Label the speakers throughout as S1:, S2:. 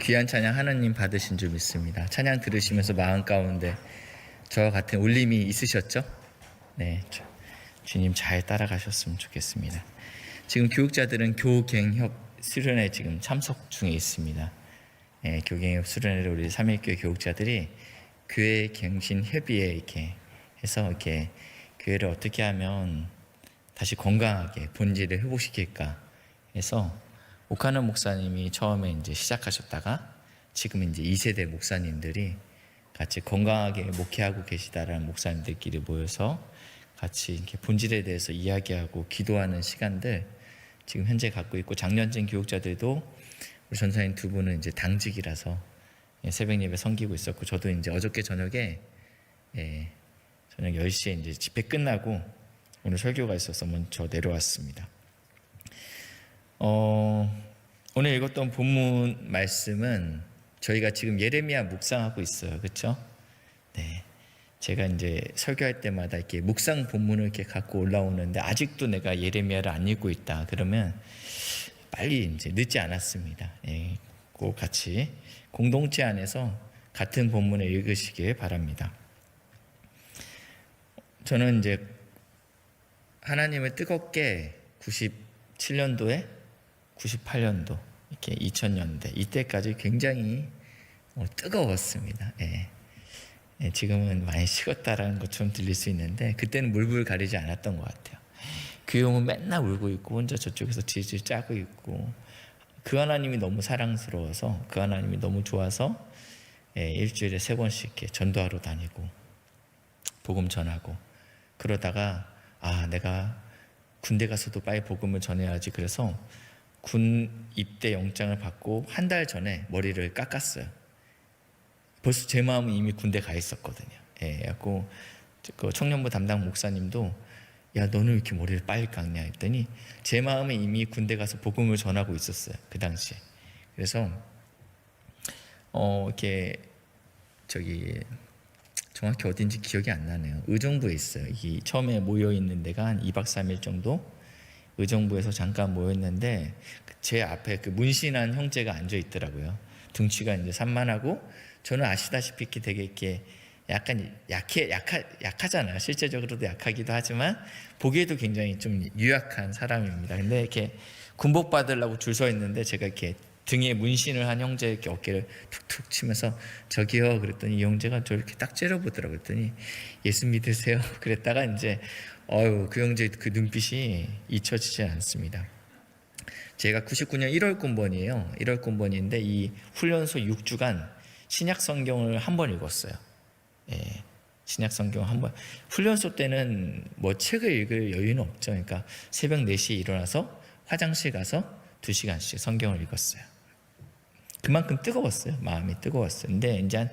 S1: 귀한 찬양 하나님 받으신 줄 믿습니다. 찬양 들으시면서 마음 가운데 저와 같은 울림이 있으셨죠? 네, 주님 잘 따라가셨으면 좋겠습니다. 지금 교육자들은 교갱협 수련회 지금 참석 중에 있습니다. 네, 교갱협 수련회를 우리 삼일교회 교육자들이 교회 갱신 협의회 이렇게 해서 이렇게 교회를 어떻게 하면 다시 건강하게 본질을 회복시킬까 해서 오카노 목사님이 처음에 이제 시작하셨다가 지금 이제 2세대 목사님들이 같이 건강하게 목회하고 계시다라는 목사님들끼리 모여서 같이 이렇게 본질에 대해서 이야기하고 기도하는 시간들 지금 현재 갖고 있고, 작년쯤 교육자들도 우리 전사님 두 분은 이제 당직이라서 새벽 예배 섬기고 있었고, 저도 이제 어저께 저녁에 저녁 10시에 이제 집회 끝나고 오늘 설교가 있어서 먼저 내려왔습니다. 오늘 읽었던 본문 말씀은 저희가 지금 예레미야 묵상하고 있어요. 그렇죠? 네. 제가 이제 설교할 때마다 이렇게 묵상 본문을 이렇게 갖고 올라오는데 아직도 내가 예레미야를 안 읽고 있다 그러면 빨리 이제 늦지 않았습니다. 꼭 같이 공동체 안에서 같은 본문을 읽으시길 바랍니다. 저는 이제 하나님을 뜨겁게 97년도에 98년도 이렇게 2000년대 이때까지 굉장히 뜨거웠습니다. 지금은 많이 식었다라는 것처럼 들릴 수 있는데 그때는 물불 가리지 않았던 것 같아요. 교용은 맨날 울고 있고 혼자 저쪽에서 질질 짜고 있고, 그 하나님이 너무 사랑스러워서, 그 하나님이 너무 좋아서 일주일에 3번씩 이렇게 전도하러 다니고 복음 전하고, 그러다가 내가 군대 가서도 빨리 복음을 전해야지. 그래서 군 입대 영장을 받고 한 달 전에 머리를 깎았어요. 벌써 제 마음은 이미 군대 가 있었거든요. 그래갖고 그 청년부 담당 목사님도 야, 너는 왜 이렇게 머리를 빨리 깎냐 했더니 제 마음은 이미 군대 가서 복음을 전하고 있었어요, 그 당시에. 그래서 이렇게 정확히 어딘지 기억이 안 나네요. 의정부에 있어요. 이 처음에 모여 있는 데가 한 2박 3일 정도 의정부에서 잠깐 모였는데 제 앞에 그 문신한 형제가 앉아 있더라고요. 등치가 이제 산만하고, 저는 아시다시피 이렇게 되게 이렇게 약간 약하잖아요. 실제적으로도 약하기도 하지만 보기에도 굉장히 좀 유약한 사람입니다. 근데 이렇게 군복 받으려고 줄 서 있는데 제가 이렇게 등에 문신을 한 형제 이렇게 어깨를 툭툭 치면서 저기요 그랬더니 이 형제가 저 이렇게 딱 째려보더라고요. 그랬더니 예수 믿으세요? 그랬다가 이제 그 형제 그 눈빛이 잊혀지지 않습니다. 제가 99년 1월 군번이에요. 1월 군번인데 이 훈련소 6주간 신약 성경을 한 번 읽었어요. 신약 성경 한 번. 훈련소 때는 뭐 책을 읽을 여유는 없죠. 그러니까 새벽 4시에 일어나서 화장실 가서 2시간씩 성경을 읽었어요. 그만큼 뜨거웠어요. 마음이 뜨거웠어요. 근데 이제 한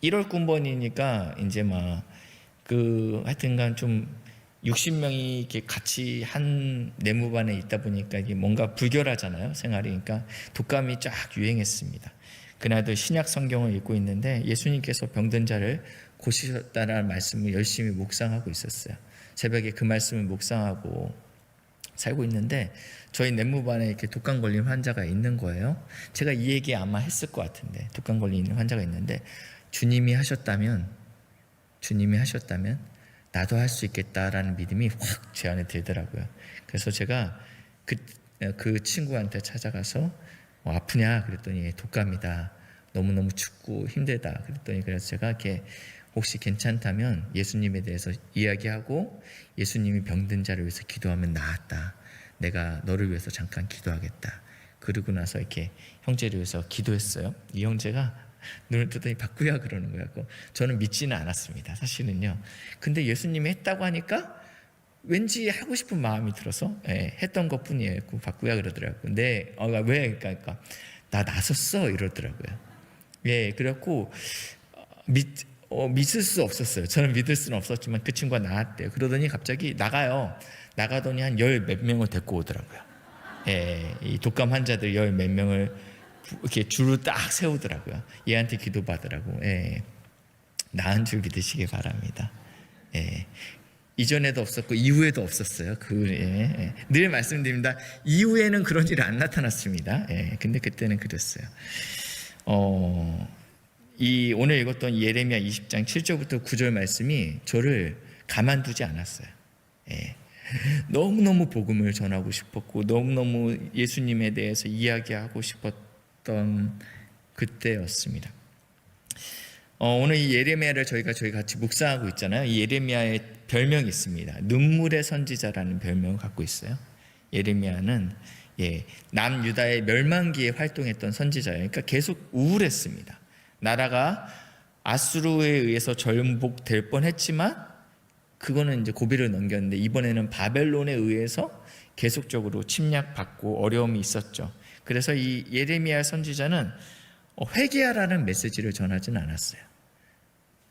S1: 1월 군번이니까 이제 하여튼간 좀 60명이 이렇게 같이 한 내무반에 있다 보니까 이게 뭔가 불결하잖아요, 생활이. 그러니까 독감이 쫙 유행했습니다. 그날도 신약 성경을 읽고 있는데 예수님께서 병든 자를 고치셨다는 말씀을 열심히 묵상하고 있었어요. 새벽에 그 말씀을 묵상하고 살고 있는데 저희 내무반에 이렇게 독감 걸린 환자가 있는 거예요. 제가 이 얘기 아마 했을 것 같은데, 독감 걸린 환자가 있는데 주님이 하셨다면 나도 할 수 있겠다라는 믿음이 확 제 안에 들더라고요. 그래서 제가 그 친구한테 찾아가서 아프냐 그랬더니 독감이다, 너무너무 춥고 힘들다 그랬더니, 그래서 제가 이렇게 혹시 괜찮다면 예수님에 대해서 이야기하고 예수님이 병든 자를 위해서 기도하면 나았다, 내가 너를 위해서 잠깐 기도하겠다. 그러고 나서 이렇게 형제를 위해서 기도했어요. 이 형제가 눈을 뜨더니 바꾸야 그러는 거예요. 저는 믿지는 않았습니다, 사실은요. 근데 예수님이 했다고 하니까 왠지 하고 싶은 마음이 들어서 했던 것 뿐이에요. 바꾸야 그러더라고요. 근데 왜? 그러니까 나 나섰어 이러더라고요. 그래갖고 믿을 수 없었어요. 저는 믿을 수는 없었지만 그 친구가 나왔대요. 그러더니 갑자기 나가더니 한 10 몇 명을 데리고 오더라고요. 이 독감 환자들 10 몇 명을 이렇게 줄을 딱 세우더라고요. 얘한테 기도받으라고. 나은 줄 믿으시기 바랍니다. 이전에도 없었고 이후에도 없었어요. 늘 말씀드립니다. 이후에는 그런 일이 안 나타났습니다. 근데 그때는 그랬어요. 이 오늘 읽었던 예레미야 20장 7절부터 9절 말씀이 저를 가만두지 않았어요. 너무너무 복음을 전하고 싶었고 너무너무 예수님에 대해서 이야기하고 싶었던 그때였습니다. 오늘 이 예레미야를 저희 같이 묵상하고 있잖아요. 이 예레미야의 별명이 있습니다. 눈물의 선지자라는 별명을 갖고 있어요. 예레미야는 남유다의 멸망기에 활동했던 선지자예요. 그러니까 계속 우울했습니다. 나라가 아수르에 의해서 전복될 뻔했지만 그거는 이제 고비를 넘겼는데 이번에는 바벨론에 의해서 계속적으로 침략받고 어려움이 있었죠. 그래서 이 예레미야 선지자는 회개하라는 메시지를 전하지는 않았어요.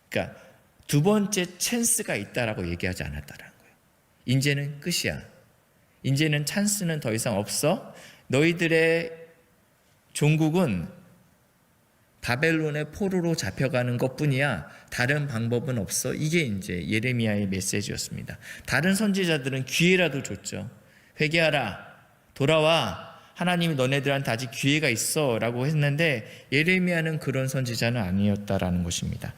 S1: 그러니까 두 번째 찬스가 있다라고 얘기하지 않았다라는 거예요. 이제는 끝이야. 이제는 찬스는 더 이상 없어. 너희들의 종국은 바벨론의 포로로 잡혀가는 것뿐이야. 다른 방법은 없어. 이게 이제 예레미야의 메시지였습니다. 다른 선지자들은 기회라도 줬죠. 회개하라. 돌아와. 하나님이 너네들한테 아직 기회가 있어 라고 했는데 예레미야는 그런 선지자는 아니었다라는 것입니다.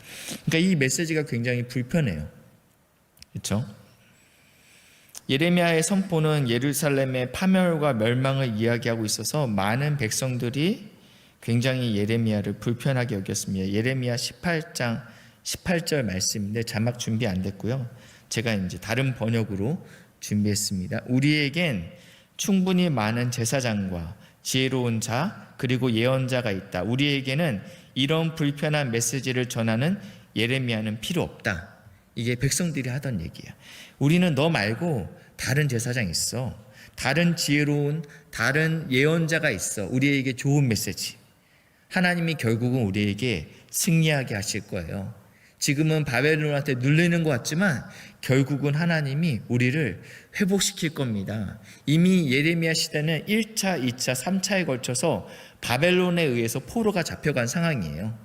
S1: 그러니까 이 메시지가 굉장히 불편해요. 그렇죠? 예레미야의 선포는 예루살렘의 파멸과 멸망을 이야기하고 있어서 많은 백성들이 굉장히 예레미야를 불편하게 여겼습니다. 예레미야 18장 18절 말씀인데 자막 준비 안 됐고요. 제가 이제 다른 번역으로 준비했습니다. 우리에겐 충분히 많은 제사장과 지혜로운 자 그리고 예언자가 있다. 우리에게는 이런 불편한 메시지를 전하는 예레미야는 필요 없다. 이게 백성들이 하던 얘기야. 우리는 너 말고 다른 제사장 있어. 다른 지혜로운 다른 예언자가 있어. 우리에게 좋은 메시지. 하나님이 결국은 우리에게 승리하게 하실 거예요. 지금은 바벨론한테 눌리는 것 같지만 결국은 하나님이 우리를 회복시킬 겁니다. 이미 예레미야 시대는 1차, 2차, 3차에 걸쳐서 바벨론에 의해서 포로가 잡혀간 상황이에요.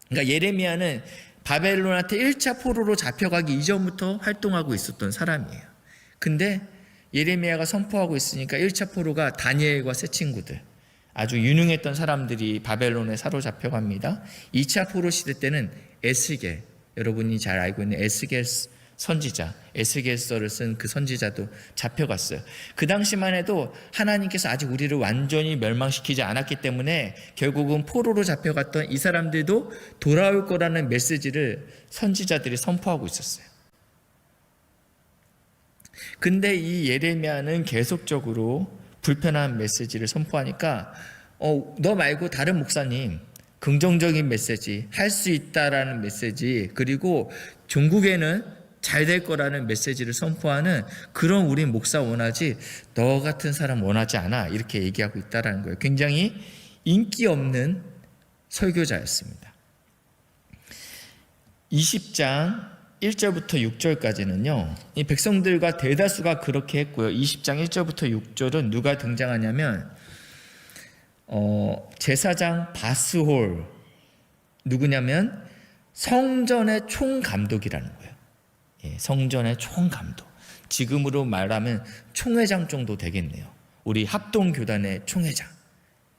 S1: 그러니까 예레미야는 바벨론한테 1차 포로로 잡혀가기 이전부터 활동하고 있었던 사람이에요. 근데 예레미야가 선포하고 있으니까 1차 포로가 다니엘과 세 친구들, 아주 유능했던 사람들이 바벨론에 사로잡혀갑니다. 2차 포로 시대 때는 에스겔, 여러분이 잘 알고 있는 에스겔 선지자, 에스겔서를 쓴 그 선지자도 잡혀갔어요. 그 당시만 해도 하나님께서 아직 우리를 완전히 멸망시키지 않았기 때문에 결국은 포로로 잡혀갔던 이 사람들도 돌아올 거라는 메시지를 선지자들이 선포하고 있었어요. 근데 이 예레미야는 계속적으로 불편한 메시지를 선포하니까 너 말고 다른 목사님 긍정적인 메시지, 할 수 있다라는 메시지, 그리고 종국에는 잘 될 거라는 메시지를 선포하는 그런 우리 목사 원하지 너 같은 사람 원하지 않아, 이렇게 얘기하고 있다라는 거예요. 굉장히 인기 없는 설교자였습니다. 20장 1절부터 6절까지는요, 이 백성들과 대다수가 그렇게 했고요. 20장 1절부터 6절은 누가 등장하냐면 제사장 바스홀, 누구냐면 성전의 총감독이라는 거예요. 성전의 총감독. 지금으로 말하면 총회장 정도 되겠네요. 우리 합동교단의 총회장.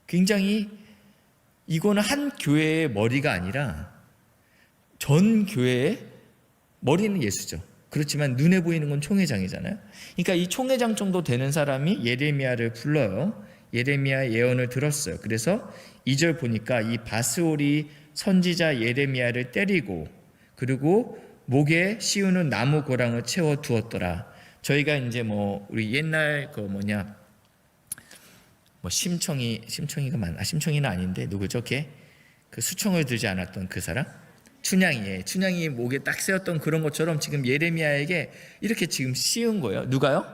S1: 굉장히 이거는 한 교회의 머리가 아니라 전 교회의 머리는 예수죠. 그렇지만 눈에 보이는 건 총회장이잖아요. 그러니까 이 총회장 정도 되는 사람이 예레미야를 불러요. 예레미야 예언을 들었어요. 그래서 2절 보니까 이 바스홀이 선지자 예레미야를 때리고 그리고 목에 씌우는 나무 고랑을 채워 두었더라. 저희가 이제 우리 옛날 심청이는 아닌데 누구죠? 그 수청을 들지 않았던 그 사람? 춘향이 목에 딱 세웠던 그런 것처럼 지금 예레미야에게 이렇게 지금 씌운 거예요. 누가요?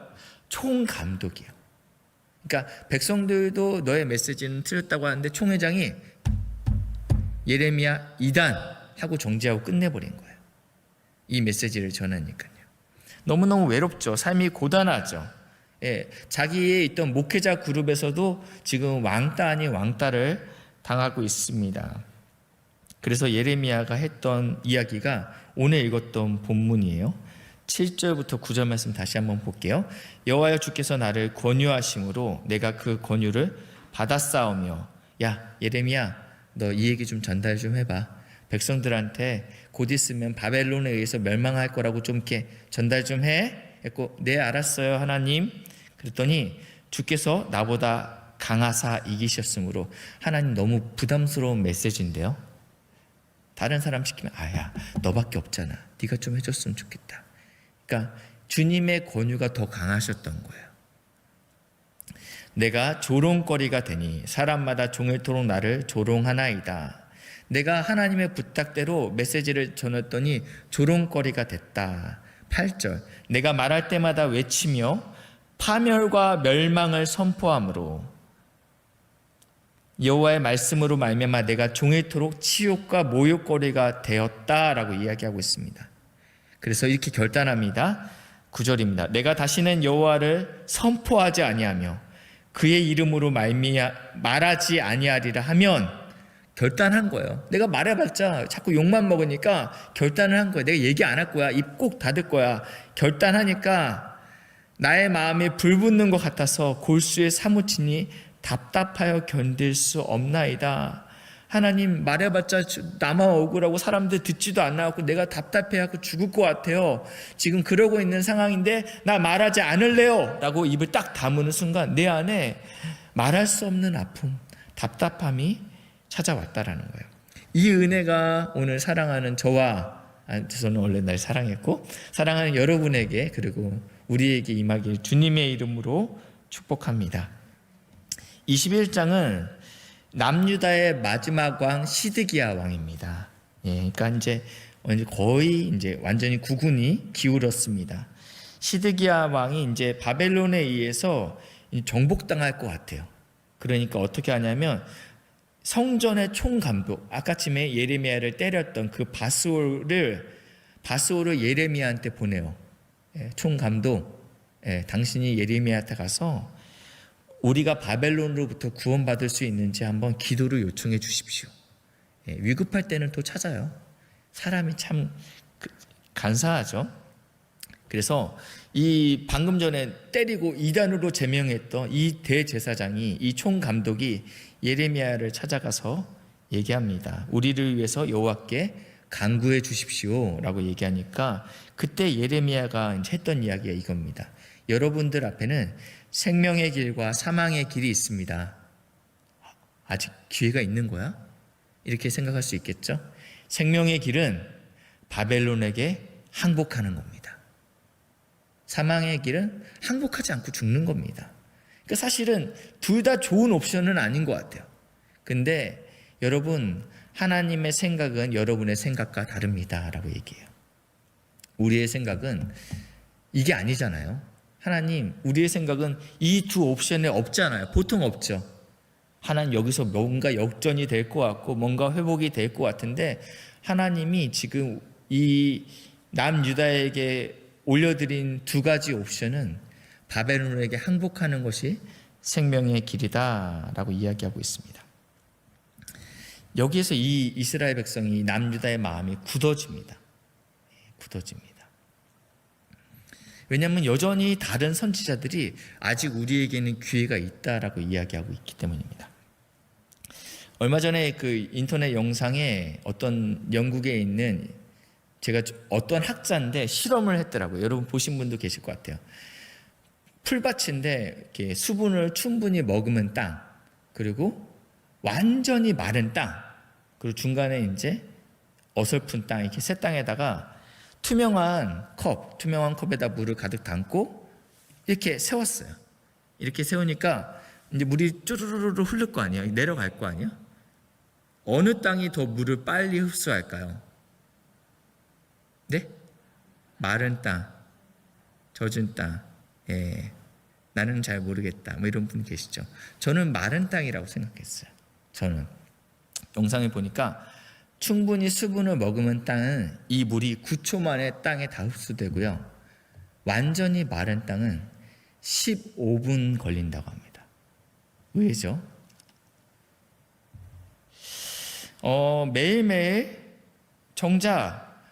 S1: 총감독이요. 그러니까 백성들도 너의 메시지는 틀렸다고 하는데 총회장이 예레미야 이단 하고 정지하고 끝내버린 거예요. 이 메시지를 전하니까요. 너무너무 외롭죠. 삶이 고단하죠. 자기의 있던 목회자 그룹에서도 지금 왕따 아닌 왕따를 당하고 있습니다. 그래서 예레미야가 했던 이야기가 오늘 읽었던 본문이에요. 7절부터 9절 말씀 다시 한번 볼게요. 여호와여 주께서 나를 권유하심으로 내가 그 권유를 받았사오며, 야 예레미야, 너 이 얘기 좀 전달 좀 해봐. 백성들한테 곧 있으면 바벨론에 의해서 멸망할 거라고 좀 이렇게 전달 좀 해. 했고, 네 알았어요 하나님. 그랬더니 주께서 나보다 강하사 이기셨으므로, 하나님 너무 부담스러운 메시지인데요. 다른 사람 시키면 아야 너밖에 없잖아, 네가 좀 해줬으면 좋겠다. 그러니까 주님의 권유가 더 강하셨던 거예요. 내가 조롱거리가 되니 사람마다 종일토록 나를 조롱하나이다. 내가 하나님의 부탁대로 메시지를 전했더니 조롱거리가 됐다. 8절 내가 말할 때마다 외치며 파멸과 멸망을 선포함으로 여호와의 말씀으로 말미암아 내가 종일토록 치욕과 모욕거리가 되었다라고 이야기하고 있습니다. 그래서 이렇게 결단합니다. 9절입니다. 내가 다시는 여호와를 선포하지 아니하며 그의 이름으로 말하지 아니하리라 하면, 결단한 거예요. 내가 말해봤자 자꾸 욕만 먹으니까 결단을 한 거예요. 내가 얘기 안 할 거야. 입 꼭 닫을 거야. 결단하니까 나의 마음에 불붙는 것 같아서 골수에 사무치니 답답하여 견딜 수 없나이다. 하나님, 말해봤자 나만 억울하고 사람들 듣지도 않고 내가 답답해하고 죽을 것 같아요. 지금 그러고 있는 상황인데 나 말하지 않을래요 라고 입을 딱 다무는 순간 내 안에 말할 수 없는 아픔, 답답함이 찾아왔다라는 거예요. 이 은혜가 오늘 사랑하는 저와, 저는 원래 날 사랑했고 사랑하는 여러분에게, 그리고 우리에게 임하길 주님의 이름으로 축복합니다. 21장은 남유다의 마지막 왕 시드기야 왕입니다. 그러니까 이제 거의 이제 완전히 국운이 기울었습니다. 시드기야 왕이 이제 바벨론에 의해서 정복당할 것 같아요. 그러니까 어떻게 하냐면 성전의 총감독, 아까쯤에 예레미야를 때렸던 그 바스올을 예레미야한테 보내요. 총감독, 당신이 예레미야한테 가서 우리가 바벨론으로부터 구원받을 수 있는지 한번 기도를 요청해 주십시오. 위급할 때는 또 찾아요. 사람이 참 간사하죠. 그래서 이 방금 전에 때리고 이단으로 제명했던 이 대제사장이, 이 총감독이 예레미야를 찾아가서 얘기합니다. 우리를 위해서 여호와께 간구해 주십시오 라고 얘기하니까, 그때 예레미야가 했던 이야기가 이겁니다. 여러분들 앞에는 생명의 길과 사망의 길이 있습니다. 아직 기회가 있는 거야? 이렇게 생각할 수 있겠죠? 생명의 길은 바벨론에게 항복하는 겁니다. 사망의 길은 항복하지 않고 죽는 겁니다. 그러니까 사실은 둘 다 좋은 옵션은 아닌 것 같아요. 근데 여러분, 하나님의 생각은 여러분의 생각과 다릅니다 라고 얘기해요. 우리의 생각은 이게 아니잖아요. 하나님, 우리의 생각은 이 두 옵션에 없잖아요. 보통 없죠. 하나님, 여기서 뭔가 역전이 될 것 같고 뭔가 회복이 될 것 같은데, 하나님이 지금 이 남유다에게 올려드린 두 가지 옵션은 바벨론에게 항복하는 것이 생명의 길이다 라고 이야기하고 있습니다. 여기에서 이 이스라엘 백성이, 남유다의 마음이 굳어집니다. 굳어집니다. 왜냐하면 여전히 다른 선지자들이 아직 우리에게는 기회가 있다라고 이야기하고 있기 때문입니다. 얼마 전에 그 인터넷 영상에 어떤 영국에 있는, 제가 어떤 학자인데 실험을 했더라고요. 여러분 보신 분도 계실 것 같아요. 풀밭인데 이렇게 수분을 충분히 머금은 땅, 그리고 완전히 마른 땅, 그리고 중간에 이제 어설픈 땅, 이렇게 세 땅에다가 투명한 컵에다 물을 가득 담고 이렇게 세웠어요. 이렇게 세우니까 이제 물이 쭈루루루 흐를 거 아니에요. 내려갈 거 아니에요. 어느 땅이 더 물을 빨리 흡수할까요? 네? 마른 땅, 젖은 땅. 나는 잘 모르겠다. 뭐 이런 분 계시죠. 저는 마른 땅이라고 생각했어요. 저는 영상에 보니까 충분히 수분을 머금은 땅은 이 물이 9초 만에 땅에 다 흡수되고요. 완전히 마른 땅은 15분 걸린다고 합니다. 왜죠? 매일매일 정작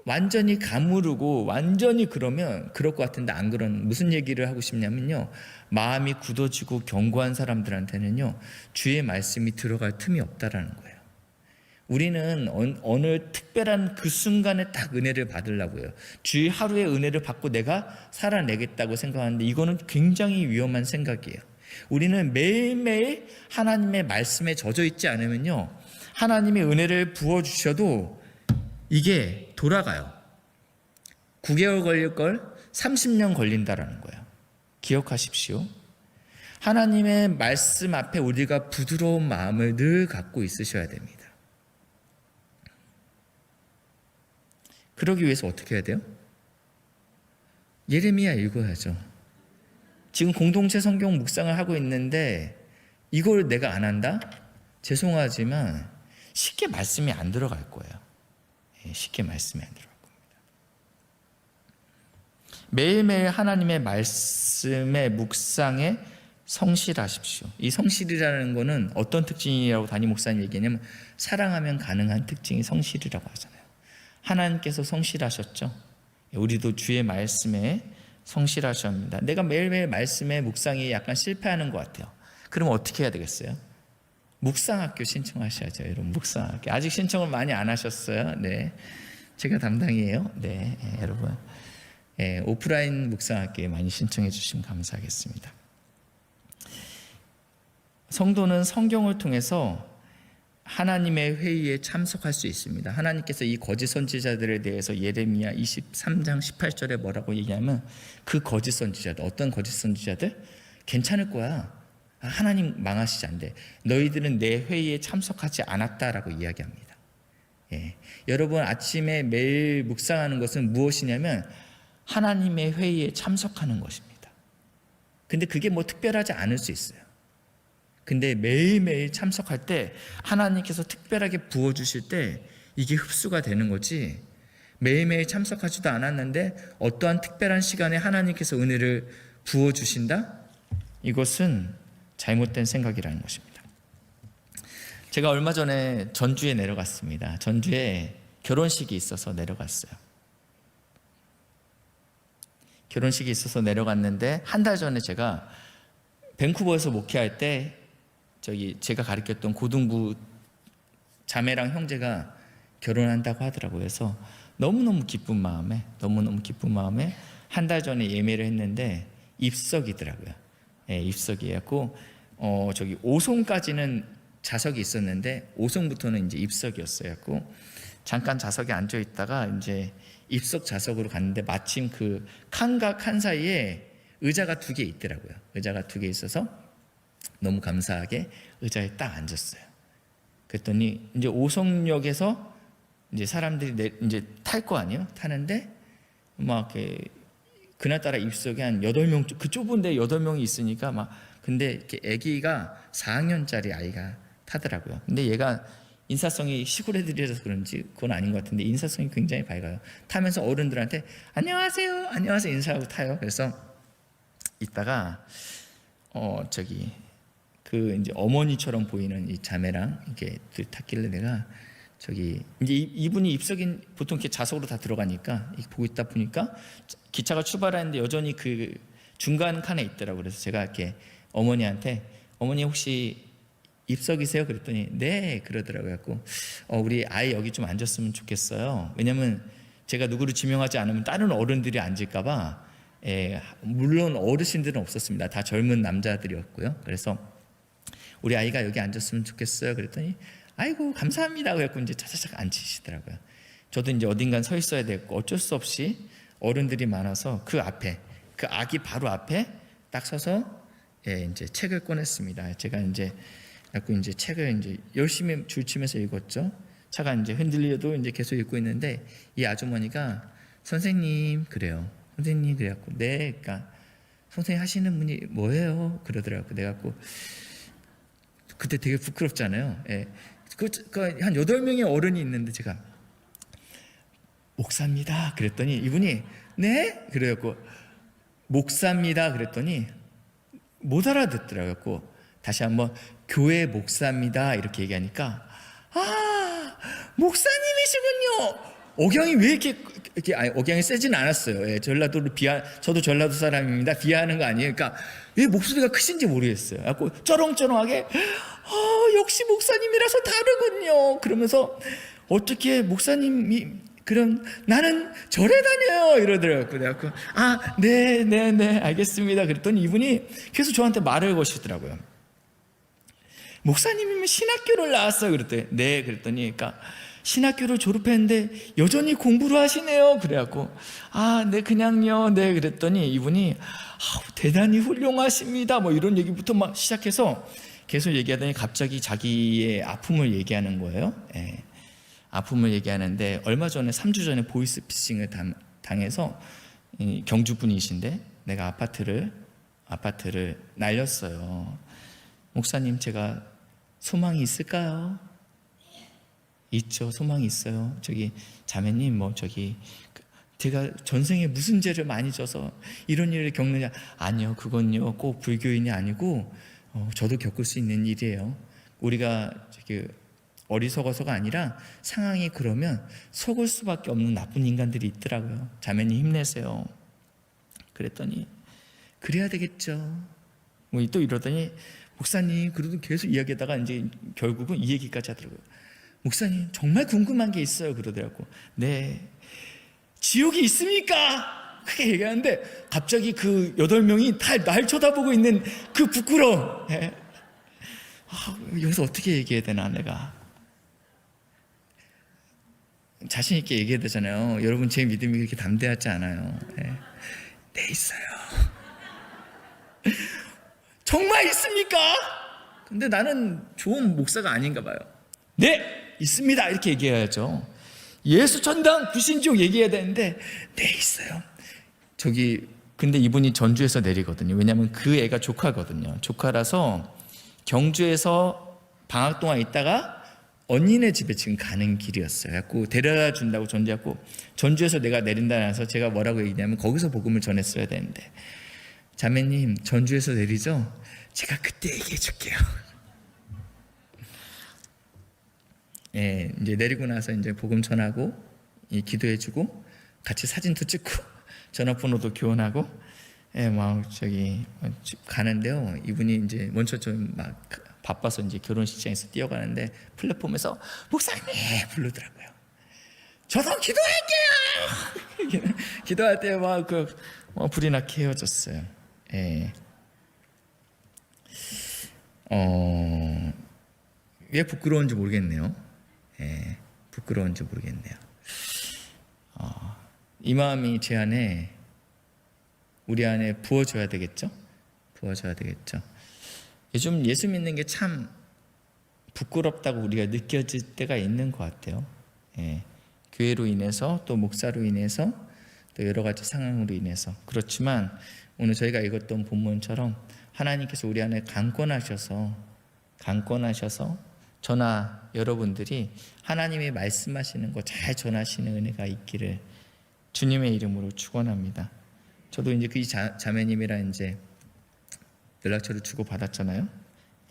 S1: 완전히 가무르고 완전히 그러면 그럴 것 같은데 안 그런. 무슨 얘기를 하고 싶냐면요, 마음이 굳어지고 견고한 사람들한테는요 주의 말씀이 들어갈 틈이 없다라는 거예요. 우리는 어느 특별한 그 순간에 딱 은혜를 받으려고요. 주의 하루의 은혜를 받고 내가 살아내겠다고 생각하는데 이거는 굉장히 위험한 생각이에요. 우리는 매일매일 하나님의 말씀에 젖어 있지 않으면요, 하나님의 은혜를 부어주셔도 이게 돌아가요. 9개월 걸릴 걸 30년 걸린다라는 거예요. 기억하십시오. 하나님의 말씀 앞에 우리가 부드러운 마음을 늘 갖고 있으셔야 됩니다. 그러기 위해서 어떻게 해야 돼요? 예레미야 읽어야죠. 지금 공동체 성경 묵상을 하고 있는데 이걸 내가 안 한다? 죄송하지만 쉽게 말씀이 안 들어갈 거예요. 쉽게 말씀이 안 들어갈 겁니다. 매일매일 하나님의 말씀의 묵상에 성실하십시오. 이 성실이라는 거는 어떤 특징이라고 담임 목사님 얘기하냐면 사랑하면 가능한 특징이 성실이라고 하잖아요. 하나님께서 성실하셨죠. 우리도 주의 말씀에 성실하셔야 합니다. 내가 매일매일 말씀의 묵상이 약간 실패하는 것 같아요. 그러면 어떻게 해야 되겠어요? 묵상학교 신청하셔야죠. 여러분, 묵상학교. 아직 신청을 많이 안 하셨어요. 네, 제가 담당이에요. 네, 여러분, 오프라인 묵상학교에 많이 신청해 주시면 감사하겠습니다. 성도는 성경을 통해서 하나님의 회의에 참석할 수 있습니다. 하나님께서 이 거짓 선지자들에 대해서 예레미야 23장 18절에 뭐라고 얘기하면, 그 거짓 선지자들, 어떤 거짓 선지자들? 괜찮을 거야. 하나님 망하시지 않대. 너희들은 내 회의에 참석하지 않았다라고 이야기합니다. 여러분, 아침에 매일 묵상하는 것은 무엇이냐면 하나님의 회의에 참석하는 것입니다. 근데 그게 뭐 특별하지 않을 수 있어요. 근데 매일매일 참석할 때 하나님께서 특별하게 부어주실 때 이게 흡수가 되는 거지, 매일매일 참석하지도 않았는데 어떠한 특별한 시간에 하나님께서 은혜를 부어주신다? 이것은 잘못된 생각이라는 것입니다. 제가 얼마 전에 전주에 내려갔습니다. 전주에 결혼식이 있어서 내려갔어요. 결혼식이 있어서 내려갔는데 한 달 전에 제가 밴쿠버에서 목회할 때 제가 가르쳤던 고등부 자매랑 형제가 결혼한다고 하더라고요. 그래서 너무너무 기쁜 마음에 한 달 전에 예매를 했는데 입석이더라고요. 입석이었고, 오송까지는 좌석이 있었는데 오송부터는 이제 입석이었어요. 잠깐 좌석에 앉아 있다가 이제 입석 좌석으로 갔는데 마침 그 칸과 칸 사이에 의자가 2개 있더라고요. 의자가 2개 있어서 너무 감사하게 의자에 딱 앉았어요. 그랬더니 이제 오송역에서 이제 사람들이 이제 탈 거 아니에요? 타는데 막 그날따라 입석에 한 8명, 그 좁은데 8명이 있으니까 막, 근데 이렇게 아기가 4학년짜리 아이가 타더라고요. 근데 얘가 인사성이 시골 애들이라서 그런지 그건 아닌 것 같은데 인사성이 굉장히 밝아요. 타면서 어른들한테 안녕하세요, 안녕하세요 인사하고 타요. 그래서 이따가 그 이제 어머니처럼 보이는 이 자매랑 이렇게 탔길래 내가 이제 이분이 입석인 보통 이렇게 좌석으로 다 들어가니까 보고 있다 보니까 기차가 출발하는데 여전히 그 중간 칸에 있더라고요. 그래서 제가 이렇게 어머니한테 어머니 혹시 입석이세요? 그랬더니 네 그러더라고요. 우리 아이 여기 좀 앉았으면 좋겠어요. 왜냐면 제가 누구를 지명하지 않으면 다른 어른들이 앉을까 봐. 물론 어르신들은 없었습니다. 다 젊은 남자들이었고요. 그래서 우리 아이가 여기 앉았으면 좋겠어요. 그랬더니 아이고 감사합니다. 그래서 이제 차차차 앉히시더라고요. 저도 이제 어딘간 서 있어야 됐고 어쩔 수 없이 어른들이 많아서 그 앞에, 그 아기 바로 앞에 딱 서서 이제 책을 꺼냈습니다. 제가 이제 책을 이제 열심히 줄치면서 읽었죠. 차가 이제 흔들려도 이제 계속 읽고 있는데 이 아주머니가 선생님 그래요. 선생님 그래갖고 네, 그러니까 선생님 하시는 분이 뭐예요? 그러더라고. 내가 그때 되게 부끄럽잖아요. 한 8명의 어른이 있는데 제가 목사입니다. 그랬더니 이분이 네? 그래갖고 목사입니다. 그랬더니 못 알아듣더라고요. 다시 한번 교회 목사입니다. 이렇게 얘기하니까 목사님이시군요. 억양이 왜 이렇게 아니, 억양이 세진 않았어요. 예, 전라도를 저도 전라도 사람입니다. 비하하는 거 아니에요. 그러니까 왜 목소리가 크신지 모르겠어요. 그래갖고 쩌렁쩌렁하게 역시 목사님이라서 다르군요. 그러면서 어떻게 목사님이 그럼 나는 절에 다녀요 이러더라고요. 그래갖고 네 알겠습니다. 그랬더니 이분이 계속 저한테 말을 거시더라고요. 목사님이면 신학교를 나왔어요. 그랬더니 네. 그랬더니 그러니까 신학교를 졸업했는데 여전히 공부를 하시네요. 그래갖고 네 그냥요. 네. 그랬더니 이분이 대단히 훌륭하십니다. 뭐 이런 얘기부터 막 시작해서 계속 얘기하더니 갑자기 자기의 아픔을 얘기하는 거예요. 예. 아픔을 얘기하는데 얼마 전에 3주 전에 보이스피싱을 당해서 경주 분이신데 내가 아파트를 날렸어요. 목사님 제가 소망이 있을까요? 있죠. 소망이 있어요. 저기 자매님 제가 전생에 무슨 죄를 많이 져서 이런 일을 겪느냐. 아니요. 그건요 꼭 불교인이 아니고 저도 겪을 수 있는 일이에요. 우리가 어리석어서가 아니라 상황이 그러면 속을 수밖에 없는 나쁜 인간들이 있더라고요. 자매님 힘내세요. 그랬더니 그래야 되겠죠. 또 이러더니 목사님 그래도 계속 이야기하다가 이제 결국은 이 얘기까지 하더라고요. 목사님 정말 궁금한 게 있어요. 그러더라고. 네. 지옥이 있습니까? 그렇게 얘기하는데 갑자기 그 8명이 다 날 쳐다보고 있는 그 부끄러움. 네. 여기서 어떻게 얘기해야 되나 내가. 자신 있게 얘기해야 되잖아요. 여러분 제 믿음이 그렇게 담대하지 않아요. 네. 네 있어요. 정말 있습니까? 근데 나는 좋은 목사가 아닌가 봐요. 네 있습니다 이렇게 얘기해야죠. 예수 천당 불신지옥 얘기해야 되는데 네 있어요. 근데 이분이 전주에서 내리거든요. 왜냐하면 그 애가 조카거든요. 조카라서 경주에서 방학 동안 있다가 언니네 집에 지금 가는 길이었어요. 그래서 데려다 준다고 전주에서 내가 내린다 해서 제가 뭐라고 얘기냐면 거기서 복음을 전했어야 되는데 자매님 전주에서 내리죠? 제가 그때 얘기해 줄게요. 예, 이제 내리고 나서 이제 복음 전하고 기도해주고 같이 사진도 찍고 전화번호도 교환하고 막 가는데요. 이분이 이제 먼저 좀 막 바빠서 이제 결혼식장에서 뛰어가는데 플랫폼에서 목사님 부르더라고요. 저도 기도할게요. 기도할 때 막 불이 나게 헤어졌어요. 예. 왜 부끄러운지 모르겠네요. 예, 부끄러운지 모르겠네요. 이 마음이 제 안에 우리 안에 부어줘야 되겠죠? 부어줘야 되겠죠. 요즘 예수 믿는 게 참 부끄럽다고 우리가 느껴질 때가 있는 것 같아요. 예, 교회로 인해서 또 목사로 인해서 또 여러 가지 상황으로 인해서 그렇지만 오늘 저희가 읽었던 본문처럼 하나님께서 우리 안에 강권하셔서 저나 여러분들이 하나님의 말씀하시는 거 잘 전하시는 은혜가 있기를 주님의 이름으로 축원합니다. 저도 이제 그 자매님이랑 이제 연락처를 주고 받았잖아요.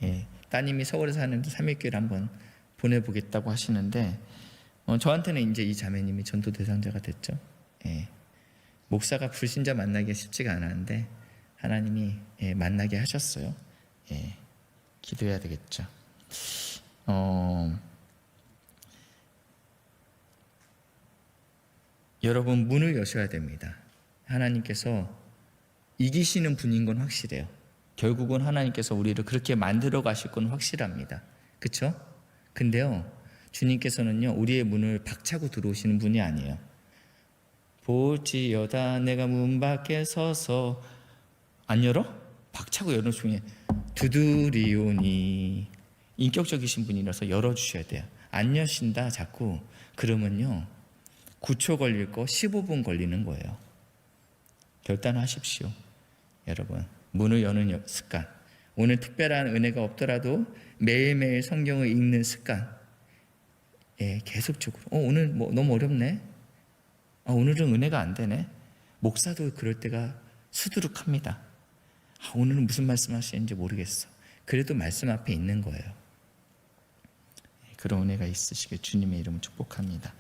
S1: 예, 따님이 서울에 사는데 3일교회를 한번 보내보겠다고 하시는데 저한테는 이제 이 자매님이 전도 대상자가 됐죠. 예, 목사가 불신자 만나기가 쉽지가 않았는데 하나님이 만나게 하셨어요. 예, 기도해야 되겠죠. 여러분 문을 여셔야 됩니다. 하나님께서 이기시는 분인 건 확실해요. 결국은 하나님께서 우리를 그렇게 만들어 가실 건 확실합니다. 그렇죠? 근데요 주님께서는요 우리의 문을 박차고 들어오시는 분이 아니에요. 볼지어다 내가 문 밖에 서서 안 열어? 박차고 여는 중에 두드리오니 인격적이신 분이라서 열어주셔야 돼요. 안 여신다 자꾸 그러면요 9초 걸릴 거 15분 걸리는 거예요. 결단하십시오. 여러분 문을 여는 습관, 오늘 특별한 은혜가 없더라도 매일매일 성경을 읽는 습관, 계속적으로 오늘 뭐 너무 어렵네, 오늘은 은혜가 안 되네. 목사도 그럴 때가 수두룩합니다. 오늘은 무슨 말씀 하시는지 모르겠어. 그래도 말씀 앞에 있는 거예요. 그런 은혜가 있으시길 주님의 이름으로 축복합니다.